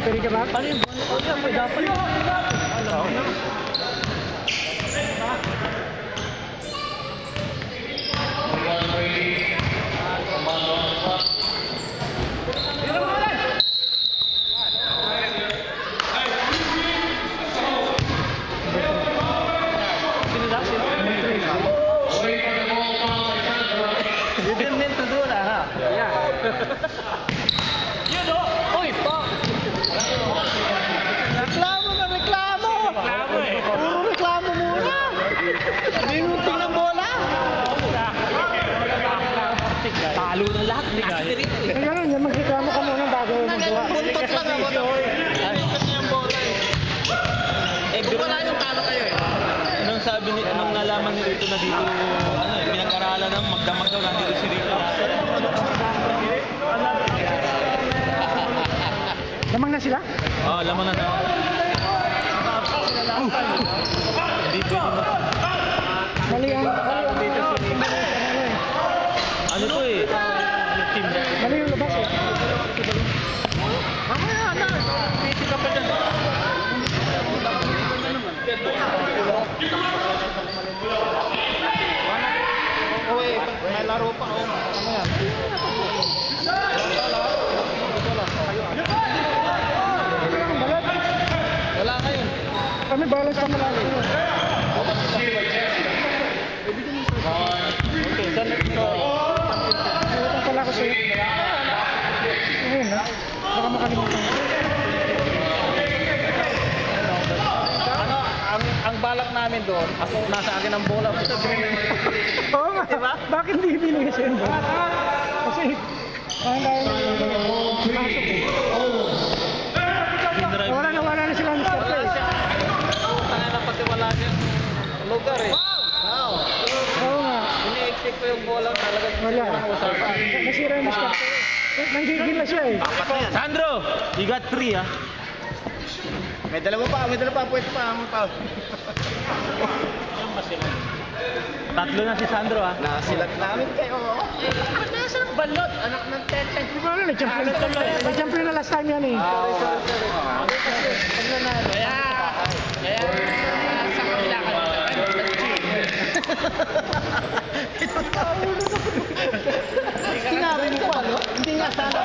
Pwede ka ba? Paano yung buwan? O yan, may dapat yun. Alam mo na. You didn't mean to do that, huh? Yeah. You know? Uy, pa! Reklamo na reklamo! Reklamo eh. Puro reklamo muna! Hindi mo tingnan bola! Talo ng lahat. Kaya ganun, yan magreklamo ka muna bago magawa. Buntot lang ako. Buntot niya yung bola eh. Wala yung talo kayo eh. Anong sabi ni, anong nalaman ni Rito na dito, ano eh, pinag-aralan ng magdamag daw, nandito si Rito. Lamang na sila? Oo, lamang na daw. Hindi pwede mo. Mali ang... Ano to eh? Team. Mali yung labas eh. Mamaya na. Busy ka pa dyan. Uy, may laro pa ako. Mamaya. Wala ngayon. Kami balance pa malaki. Okay, saan na ito? Utang pala ako sa'yo. Ayun ha. Baka makalimutan ko. Ano, ang balak namin doon, ako nasa akin ang bola. Oo nga. Diba? Bakit hindi binigay sa'yo ba? Kasi parang dahil pumasok eh. Wala na sila ng start Wala eh. siya. Tangin na pati wala siya. Lugar eh. Wow! Oo nga. Ini-expect ko yung bola talaga. Wala. Usapan. Nasira yung start eh. Nanggigil na siya eh. Sandro, you got 3 ah. May dalawa pa. Pwede pa. Tatlo na si Sandro ah. Nasilat namin kayo. Nasa ng balot, anak ng tete. Di ba na, nag-champion na last time yan eh. Kaya sa kabila ka sinabi mo pa, no? Hindi nga sana.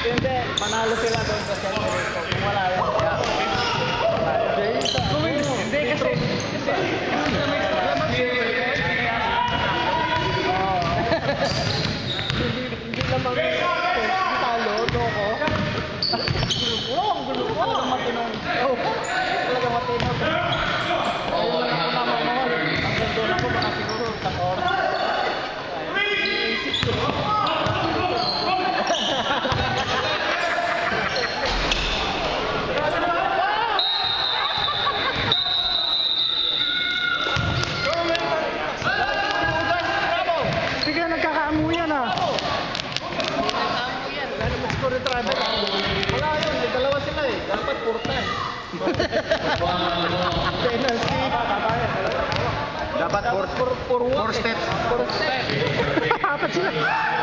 Hindi, panalo sila doon sa Century. Kung wala yan. Hindi kasi hindi naman talo, loko. Ang gulo ko. Talagang matinong. Talagang matinong. Ayun lang ako naman mahal. Hanggang doon ako baka siguro sa oras. Isip ko. Bigla nagkakaamuyan ah. Wala yun, may dalawa sila eh. Dapat purta eh. Penalty. Dapat four steps. Four steps. Apat sila.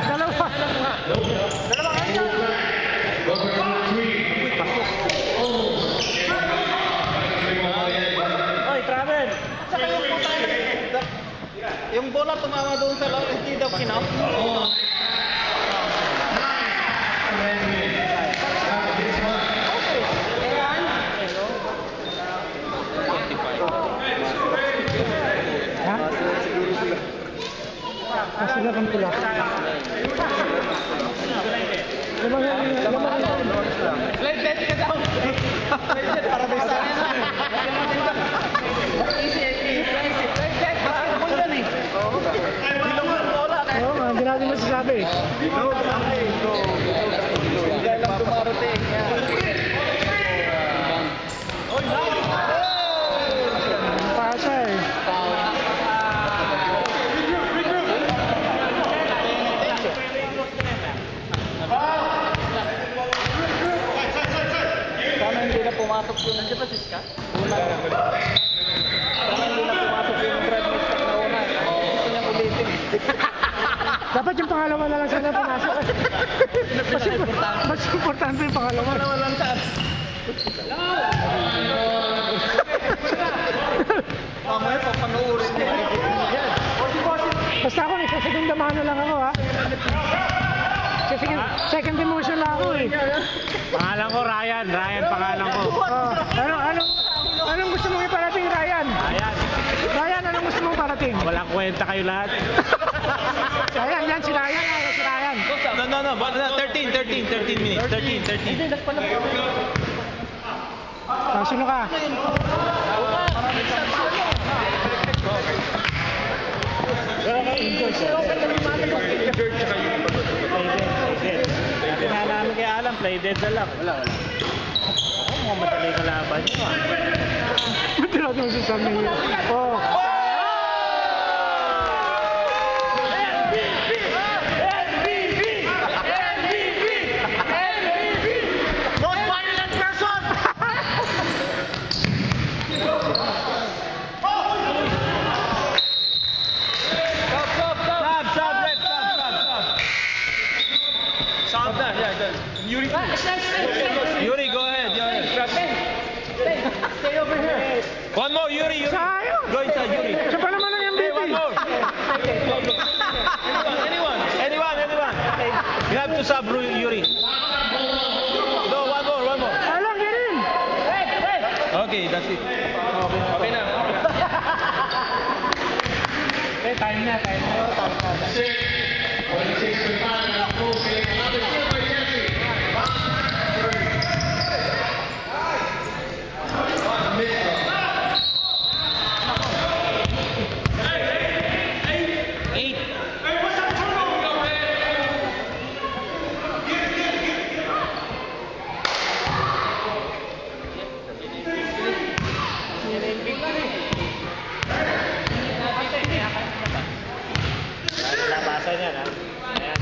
Dalawa. Dalawa kayo. Oy, Travel. Saka yung puta yung bola tumama doon sa loob, hindi daw kinap. Ha? Sila kang pula. Slide bet ka daw. Para may sana na. Easy. Slide bet. Basketball yan eh. Hindi lang ang bola. Oo nga, hindi natin masasabi. Hindi lang dumarating. Pasa eh. Sana hindi na pumasok yun. Nandiyan ba si Scott? Sana hindi na Dapat yung pangalawa na lang sana pinasok. Mas importante yung pangalawa. Pangalawa lang taas. Mamaya pa panoorin niya. Basta ako, sa segunda mano lang ako ha. Sa second demotion lang ako eh. Pangalan ko Ryan pangalan ko. Anong gusto mong iparating, Ryan? Ryan, anong gusto mong parating? Walang kwenta kayo lahat. Ryan, yan si Ryan. Si Ryan. No. 13 minutes. 13. Sino ka? Namin kaya alam, play dead na lang. Wala. Ako mukhang madali kalaban nyo ah. Ba't natin masasabi niyo? Oh. Most violent person! Stop that, yeah. Yuri, go ahead. Stay over here. One more, Yuri. Sayang! Go inside, Yuri. Siya pa naman ang MVP. One more. Anyone. You have to sub Yuri. No, one more. Alang, get in! Okay, that's it. Okay na. Time na. Labasan yan, ha? Ayan.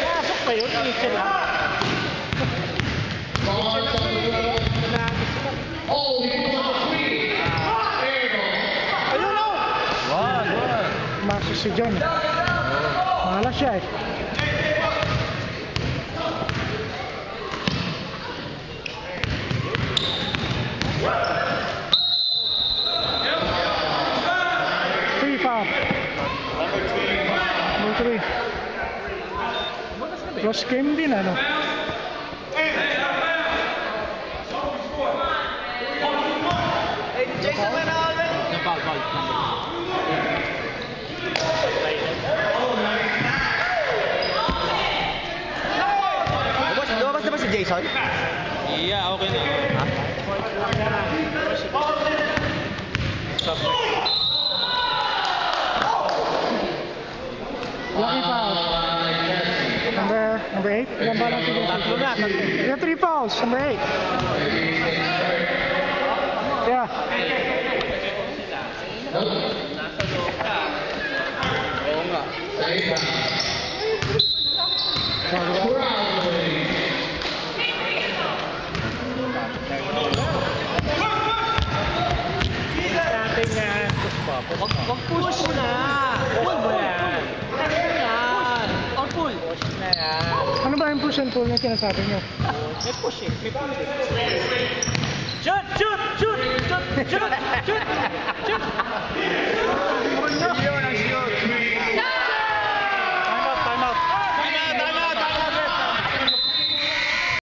Pasok pa yun, initso lang. Maso si John. Malas siya eh. Three foul. Number 3. Close game din ano. Jason went out already. Lumabas na ba si Jason? Yeah, okay na. Ha? Lucky foul. Number 8. Ilan ba lang siguro? Tatlo na. Yeah, 3 fouls. Number 8. Yeah. Oo nga. Push mo na. Push mo yan. Or pull. Push na yan. Ano ba yung push and pull na sinasabi niyo? May push eh. May push eh. Shoot!